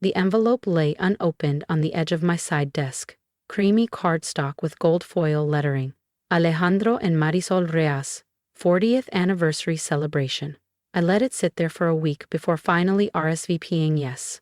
The envelope lay unopened on the edge of my side desk. Creamy cardstock with gold foil lettering. Alejandro and Marisol Reyes, 40th anniversary celebration. I let it sit there for a week before finally RSVPing yes.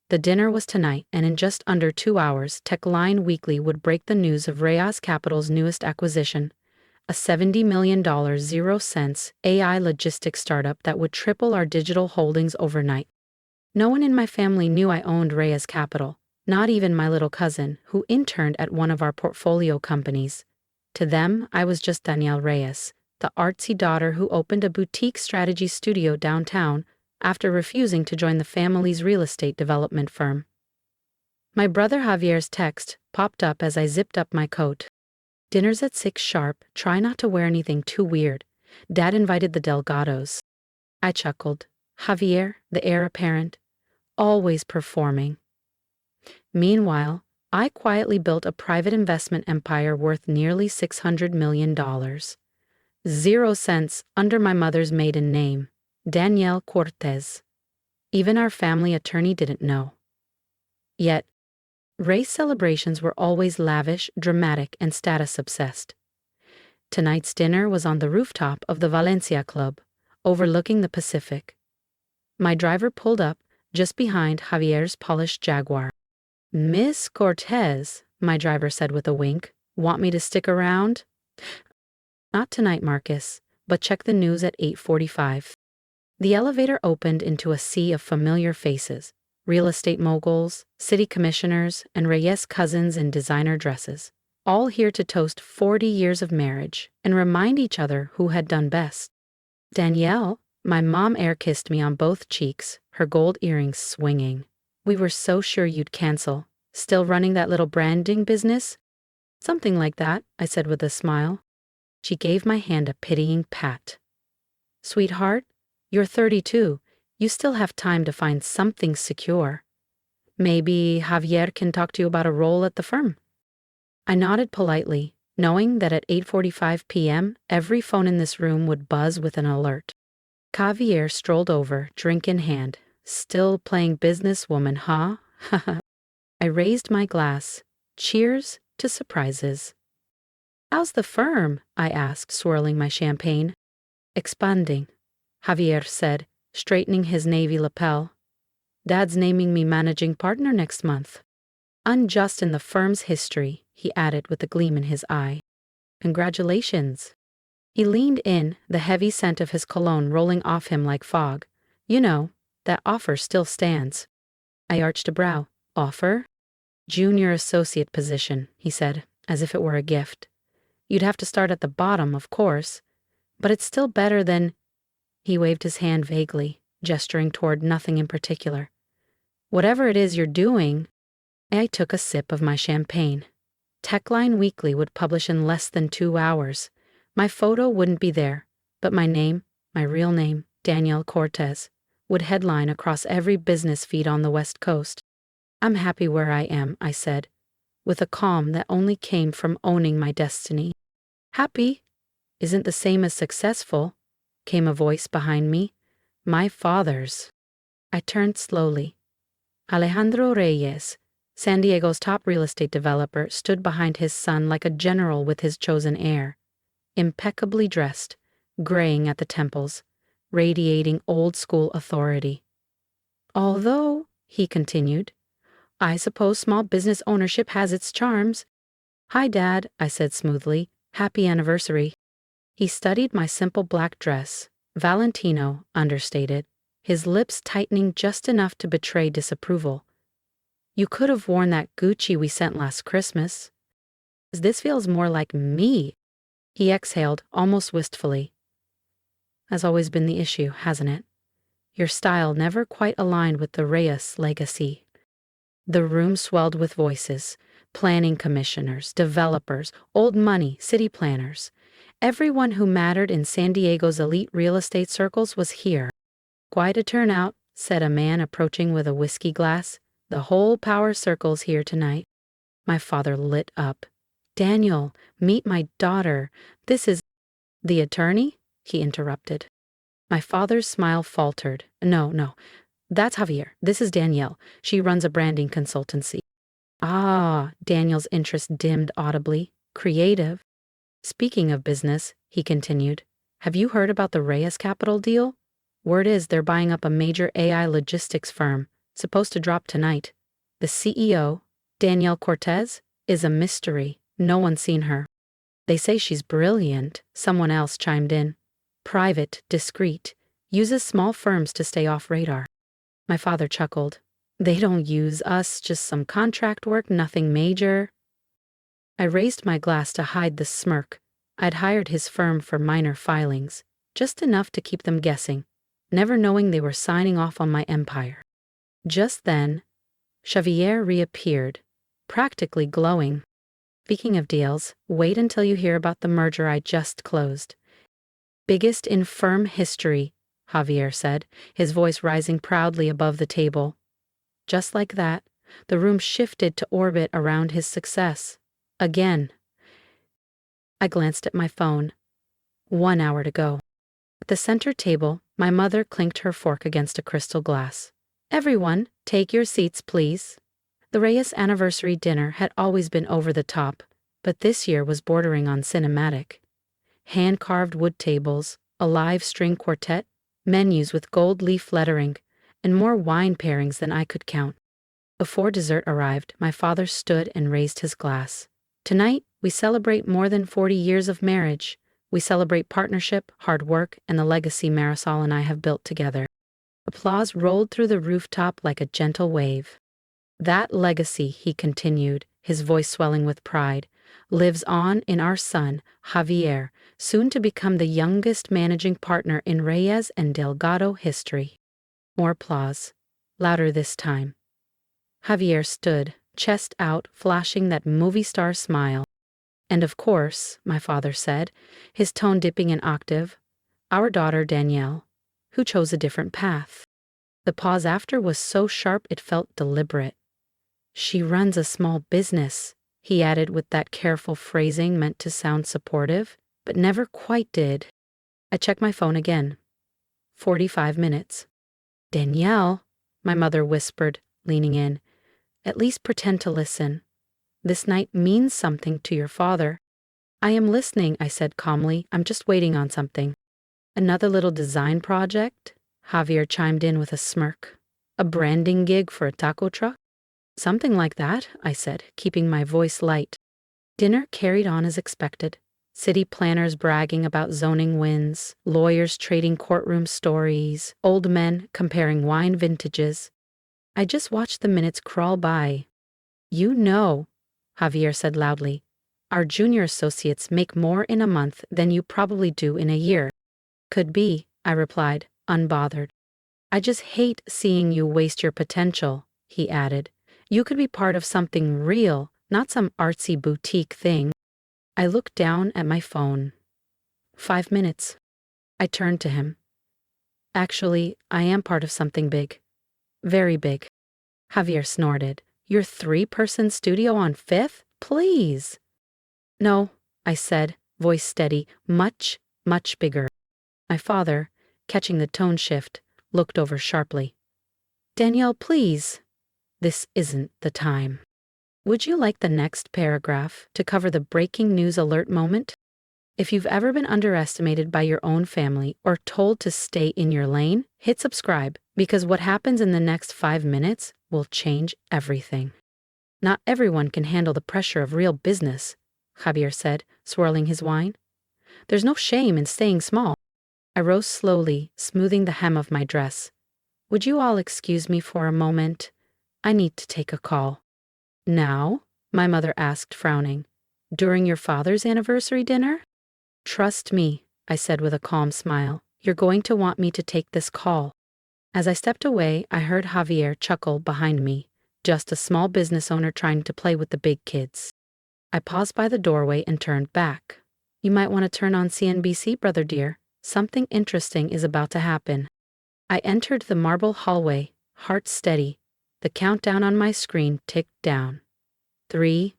The dinner was tonight, and in just under 2 hours, TechLine Weekly would break the news of Reyes Capital's newest acquisition, a $70 million 0 cents AI logistics startup that would triple our digital holdings overnight. No one in my family knew I owned Reyes Capital, not even my little cousin, who interned at one of our portfolio companies. To them, I was just Danielle Reyes, the artsy daughter who opened a boutique strategy studio downtown after refusing to join the family's real estate development firm. My brother Javier's text popped up as I zipped up my coat. "Dinner's at 6 sharp, try not to wear anything too weird. Dad invited the Delgados." I chuckled. Javier, the heir apparent, always performing. Meanwhile, I quietly built a private investment empire worth nearly $600 million. 0 cents under my mother's maiden name, Danielle Cortez. Even our family attorney didn't know. Yet, Reyes celebrations were always lavish, dramatic, and status-obsessed. Tonight's dinner was on the rooftop of the Valencia Club, overlooking the Pacific. My driver pulled up just behind Javier's polished Jaguar. "Miss Cortez," my driver said with a wink, "want me to stick around?" "Not tonight, Marcus, but check the news at 8:45. The elevator opened into a sea of familiar faces, real estate moguls, city commissioners, and Reyes cousins in designer dresses, all here to toast 40 years of marriage and remind each other who had done best. Danielle, my mom air-kissed me on both cheeks, her gold earrings swinging. "We were so sure you'd cancel. Still running that little branding business?" "Something like that," I said with a smile. She gave my hand a pitying pat. "Sweetheart, you're 32. You still have time to find something secure. Maybe Javier can talk to you about a role at the firm." I nodded politely, knowing that at 8:45 p.m., every phone in this room would buzz with an alert. Javier strolled over, drink in hand. "Still playing businesswoman, huh?" I raised my glass. Cheers to surprises. "How's the firm?" I asked, swirling my champagne. "Expanding," Javier said, straightening his navy lapel. "Dad's naming me managing partner next month. Unjust in the firm's history," he added with a gleam in his eye. "Congratulations." He leaned in, the heavy scent of his cologne rolling off him like fog. "You know, that offer still stands." I arched a brow. "Offer?" "Junior associate position," he said, as if it were a gift. "You'd have to start at the bottom, of course, but it's still better than—" He waved his hand vaguely, gesturing toward nothing in particular. "Whatever it is you're doing." I took a sip of my champagne. TechLine Weekly would publish in less than 2 hours. My photo wouldn't be there, but my name, my real name, Danielle Cortez, would headline across every business feed on the West Coast. "I'm happy where I am," I said, with a calm that only came from owning my destiny. "Happy isn't the same as successful," came a voice behind me. My father's. I turned slowly. Alejandro Reyes, San Diego's top real estate developer, stood behind his son like a general with his chosen heir, impeccably dressed, graying at the temples, radiating old-school authority. "Although," he continued, "I suppose small business ownership has its charms." "Hi, Dad," I said smoothly. "Happy anniversary." He studied my simple black dress, Valentino, understated, his lips tightening just enough to betray disapproval. "You could have worn that Gucci we sent last Christmas. This feels more like me." He exhaled, almost wistfully. "Has always been the issue, hasn't it? Your style never quite aligned with the Reyes legacy." The room swelled with voices, planning commissioners, developers, old money, city planners. Everyone who mattered in San Diego's elite real estate circles was here. "Quite a turnout," said a man approaching with a whiskey glass. "The whole power circle's here tonight." My father lit up. "Daniel, meet my daughter. This is—" "The attorney?" he interrupted. My father's smile faltered. No, That's Javier. This is Danielle. She runs a branding consultancy. Ah, Daniel's interest dimmed audibly. Creative. Speaking of business, he continued, have you heard about the Reyes Capital deal? Word is they're buying up a major AI logistics firm, supposed to drop tonight. The CEO, Danielle Cortez, is a mystery. No one's seen her. They say she's brilliant, someone else chimed in. Private, discreet, uses small firms to stay off radar. My father chuckled. They don't use us, just some contract work, nothing major. I raised my glass to hide the smirk. I'd hired his firm for minor filings, just enough to keep them guessing, never knowing they were signing off on my empire. Just then, Javier reappeared, practically glowing. Speaking of deals, wait until you hear about the merger I just closed. Biggest in firm history, Javier said, his voice rising proudly above the table. Just like that, the room shifted to orbit around his success. Again. I glanced at my phone. 1 hour to go. At the center table, my mother clinked her fork against a crystal glass. Everyone, take your seats, please. The Reyes anniversary dinner had always been over the top, but this year was bordering on cinematic. Hand-carved wood tables, a live string quartet, menus with gold leaf lettering, and more wine pairings than I could count. Before dessert arrived, my father stood and raised his glass. Tonight, we celebrate more than 40 years of marriage. We celebrate partnership, hard work, and the legacy Marisol and I have built together. Applause rolled through the rooftop like a gentle wave. That legacy, he continued, his voice swelling with pride, lives on in our son, Javier, soon to become the youngest managing partner in Reyes and Delgado history. More applause. Louder this time. Javier stood, chest out, flashing that movie star smile. And of course, my father said, his tone dipping an octave, our daughter Danielle, who chose a different path. The pause after was so sharp it felt deliberate. She runs a small business, he added with that careful phrasing meant to sound supportive, but never quite did. I checked my phone again. 45 minutes. Danielle, my mother whispered, leaning in, at least pretend to listen. This night means something to your father. I am listening, I said calmly. I'm just waiting on something. Another little design project? Javier chimed in with a smirk. A branding gig for a taco truck? Something like that, I said, keeping my voice light. Dinner carried on as expected. City planners bragging about zoning wins, lawyers trading courtroom stories, old men comparing wine vintages. I just watched the minutes crawl by. You know, Javier said loudly, our junior associates make more in a month than you probably do in a year. Could be, I replied, unbothered. I just hate seeing you waste your potential, he added. You could be part of something real, not some artsy boutique thing. I looked down at my phone. 5 minutes. I turned to him. Actually, I am part of something big. Very big. Javier snorted. Your 3-person studio on 5th? Please. No, I said, voice steady, much, much bigger. My father, catching the tone shift, looked over sharply. Danielle, please. This isn't the time. Would you like the next paragraph to cover the breaking news alert moment? If you've ever been underestimated by your own family or told to stay in your lane, hit subscribe, because what happens in the next 5 minutes will change everything. Not everyone can handle the pressure of real business, Javier said, swirling his wine. There's no shame in staying small. I rose slowly, smoothing the hem of my dress. Would you all excuse me for a moment? I need to take a call. Now? My mother asked, frowning. During your father's anniversary dinner? Trust me, I said with a calm smile. You're going to want me to take this call. As I stepped away, I heard Javier chuckle behind me, just a small business owner trying to play with the big kids. I paused by the doorway and turned back. You might want to turn on CNBC, brother dear. Something interesting is about to happen. I entered the marble hallway, heart steady. The countdown on my screen ticked down. 3,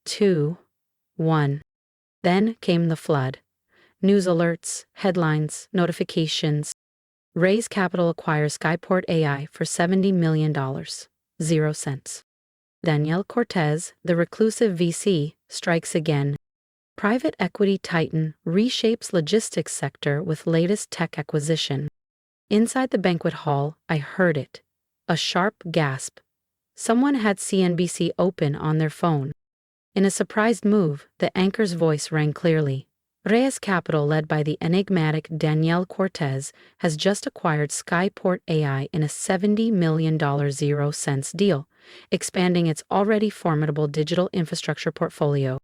2, 1. Then came the flood. News alerts, headlines, notifications. Reyes Capital acquires Skyport AI for $70 million. 0 cents. Danielle Cortez, the reclusive VC, strikes again. Private equity titan reshapes logistics sector with latest tech acquisition. Inside the banquet hall, I heard it. A sharp gasp. Someone had CNBC open on their phone. In a surprised move, the anchor's voice rang clearly. Reyes Capital, led by the enigmatic Danielle Cortez, has just acquired Skyport AI in a $70 million 0 cents deal, expanding its already formidable digital infrastructure portfolio.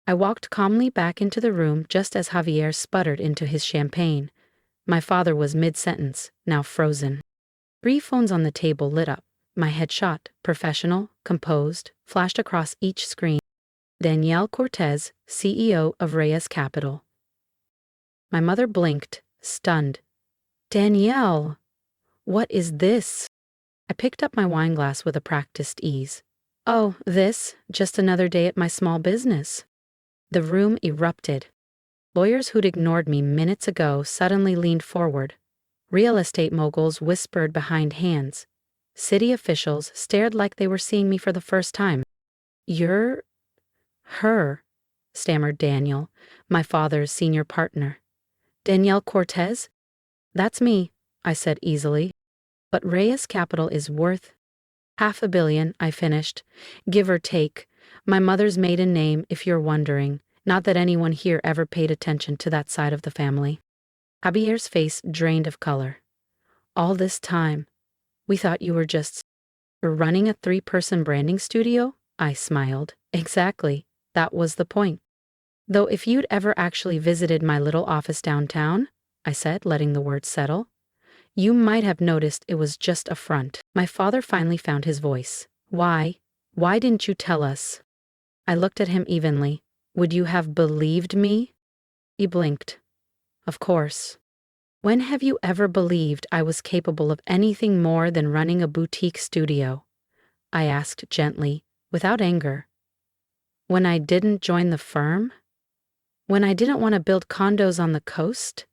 I walked calmly back into the room just as Javier sputtered into his champagne. My father was mid-sentence, now frozen. 3 phones on the table lit up. My headshot, professional, composed, flashed across each screen. Danielle Cortez, CEO of Reyes Capital. My mother blinked, stunned. Danielle! What is this? I picked up my wineglass with a practiced ease. Oh, just another day at my small business. The room erupted. Lawyers who'd ignored me minutes ago suddenly leaned forward. Real estate moguls whispered behind hands. City officials stared like they were seeing me for the first time. You're her, stammered Daniel, my father's senior partner. Danielle Cortez? That's me, I said easily. But Reyes Capital is worth $500 million, I finished. Give or take. My mother's maiden name, if you're wondering. Not that anyone here ever paid attention to that side of the family. Javier's face drained of color. All this time, we thought you were just running a 3-person branding studio? I smiled. Exactly. That was the point. Though if you'd ever actually visited my little office downtown, I said, letting the words settle, you might have noticed it was just a front. My father finally found his voice. Why didn't you tell us? I looked at him evenly. Would you have believed me? He blinked. Of course. When have you ever believed I was capable of anything more than running a boutique studio? I asked gently, without anger. When I didn't join the firm? When I didn't want to build condos on the coast?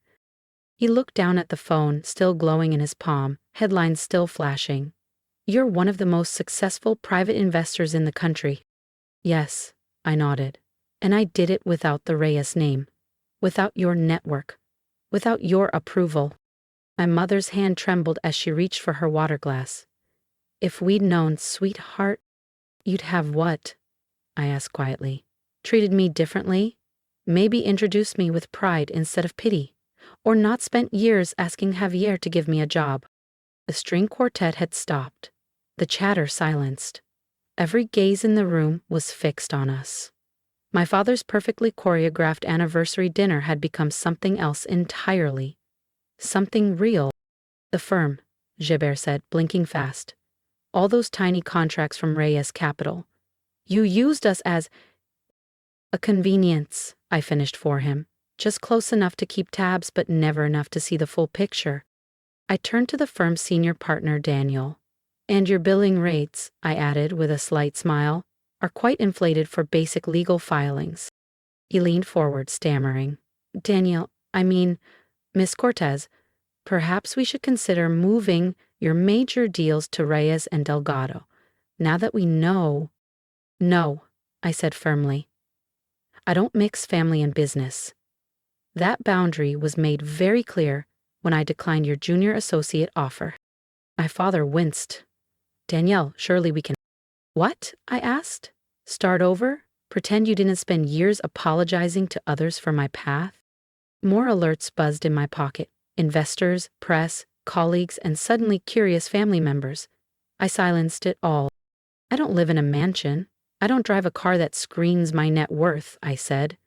He looked down at the phone, still glowing in his palm, headlines still flashing. You're one of the most successful private investors in the country. Yes, I nodded. And I did it without the Reyes name, without your network, without your approval. My mother's hand trembled as she reached for her water glass. If we'd known, sweetheart, you'd have what? I asked quietly. Treated me differently? Maybe introduced me with pride instead of pity? Or not spent years asking Javier to give me a job? The string quartet had stopped. The chatter silenced. Every gaze in the room was fixed on us. My father's perfectly choreographed anniversary dinner had become something else entirely. Something real. The firm, Javier said, blinking fast. All those tiny contracts from Reyes Capital. You used us as a convenience, I finished for him. Just close enough to keep tabs, but never enough to see the full picture. I turned to the firm's senior partner, Daniel. And your billing rates, I added with a slight smile, are quite inflated for basic legal filings. He leaned forward, stammering. Daniel, Miss Cortez, perhaps we should consider moving your major deals to Reyes and Delgado, now that we know. No, I said firmly. I don't mix family and business. That boundary was made very clear when I declined your junior associate offer. My father winced. Danielle, surely we can. What? I asked. Start over? Pretend you didn't spend years apologizing to others for my path? More alerts buzzed in my pocket. Investors, press, colleagues, and suddenly curious family members. I silenced it all. I don't live in a mansion. I don't drive a car that screams my net worth, I said.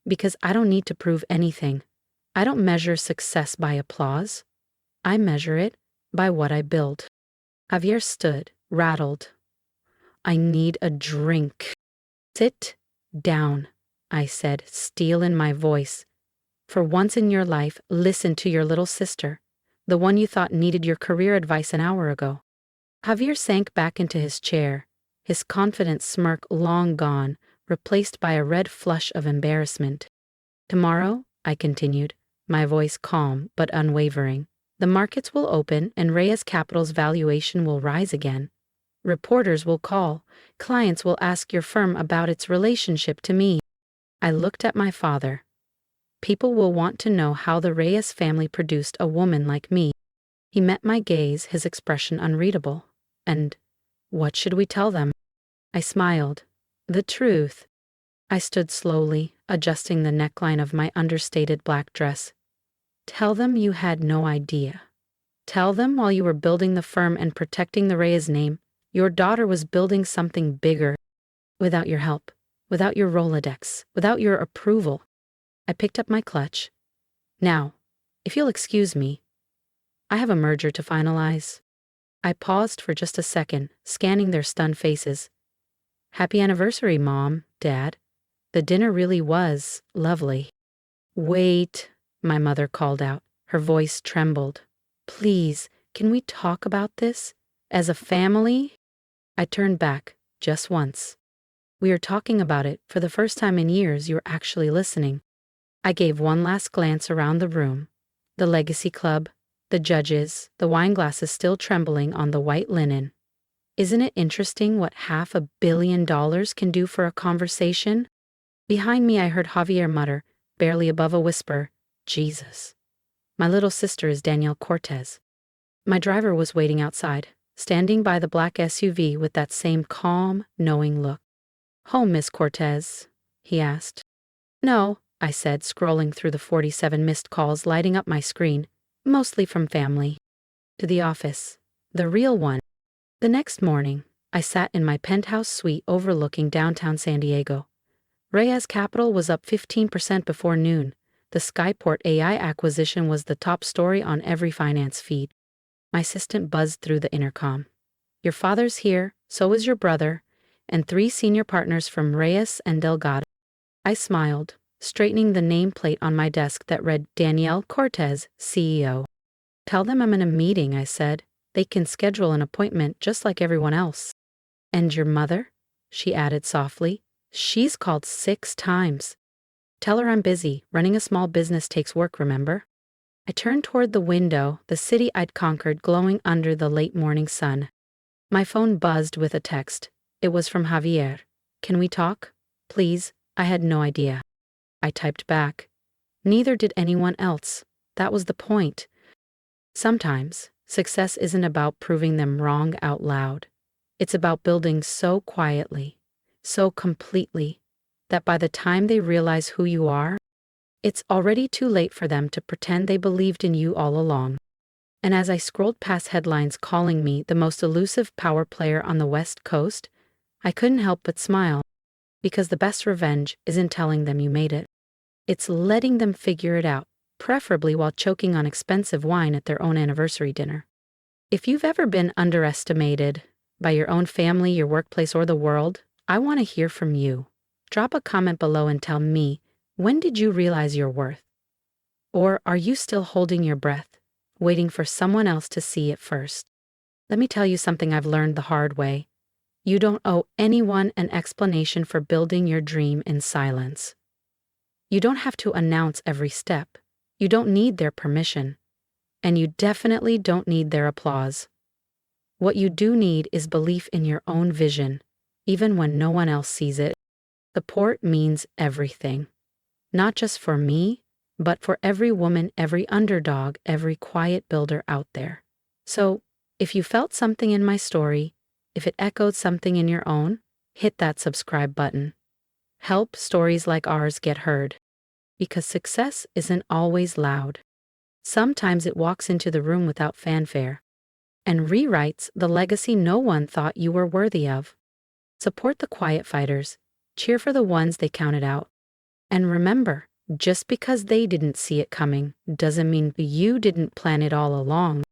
Because I don't need to prove anything. I don't measure success by applause. I measure it by what I build. Javier stood, rattled. I need a drink. Sit down, I said, steel in my voice. For once in your life, listen to your little sister, the one you thought needed your career advice an hour ago. Javier sank back into his chair, his confident smirk long gone, replaced by a red flush of embarrassment. Tomorrow, I continued, my voice calm but unwavering, The markets will open and Reyes Capital's valuation will rise again. Reporters will call, clients will ask your firm about its relationship to me. I looked at my father. People will want to know how the Reyes family produced a woman like me. He met my gaze, his expression unreadable. And what should we tell them? I smiled. The truth. I stood slowly, adjusting the neckline of my understated black dress. Tell them you had no idea. Tell them while you were building the firm and protecting the Reyes name, your daughter was building something bigger. Without your help, without your Rolodex, without your approval. I picked up my clutch. Now, if you'll excuse me, I have a merger to finalize. I paused for just a second, scanning their stunned faces. Happy anniversary, Mom, Dad. The dinner really was lovely. Wait, my mother called out. Her voice trembled. Please, can we talk about this? As a family? I turned back, just once. We are talking about it. For the first time in years, you're actually listening. I gave one last glance around the room. The Legacy Club, the judges, the wine glasses still trembling on the white linen. Isn't it interesting what $500 million can do for a conversation? Behind me I heard Javier mutter, barely above a whisper, Jesus. My little sister is Danielle Cortez. My driver was waiting outside, standing by the black SUV with that same calm, knowing look. Home, Miss Cortez? He asked. No, I said, scrolling through the 47 missed calls lighting up my screen, mostly from family. To the office. The real one. The next morning, I sat in my penthouse suite overlooking downtown San Diego. Reyes Capital was up 15% before noon. The Skyport AI acquisition was the top story on every finance feed. My assistant buzzed through the intercom. Your father's here, so is your brother, and 3 senior partners from Reyes and Delgado. I smiled, straightening the nameplate on my desk that read Danielle Cortez, CEO. Tell them I'm in a meeting, I said. They can schedule an appointment just like everyone else. And your mother? She added softly. She's called 6 times. Tell her I'm busy. Running a small business takes work, remember? I turned toward the window, the city I'd conquered glowing under the late morning sun. My phone buzzed with a text. It was from Javier. Can we talk? Please. I had no idea. I typed back. Neither did anyone else. That was the point. Sometimes, success isn't about proving them wrong out loud. It's about building so quietly, so completely, that by the time they realize who you are, it's already too late for them to pretend they believed in you all along. And as I scrolled past headlines calling me the most elusive power player on the West Coast, I couldn't help but smile, because the best revenge isn't telling them you made it. It's letting them figure it out, preferably while choking on expensive wine at their own anniversary dinner. If you've ever been underestimated by your own family, your workplace, or the world, I want to hear from you. Drop a comment below and tell me, when did you realize your worth? Or are you still holding your breath, waiting for someone else to see it first? Let me tell you something I've learned the hard way. You don't owe anyone an explanation for building your dream in silence. You don't have to announce every step. You don't need their permission. And you definitely don't need their applause. What you do need is belief in your own vision, even when no one else sees it. Support means everything. Not just for me, but for every woman, every underdog, every quiet builder out there. So, if you felt something in my story, if it echoed something in your own, hit that subscribe button. Help stories like ours get heard. Because success isn't always loud. Sometimes it walks into the room without fanfare and rewrites the legacy no one thought you were worthy of. Support the quiet fighters. Cheer for the ones they counted out. And remember, just because they didn't see it coming doesn't mean you didn't plan it all along.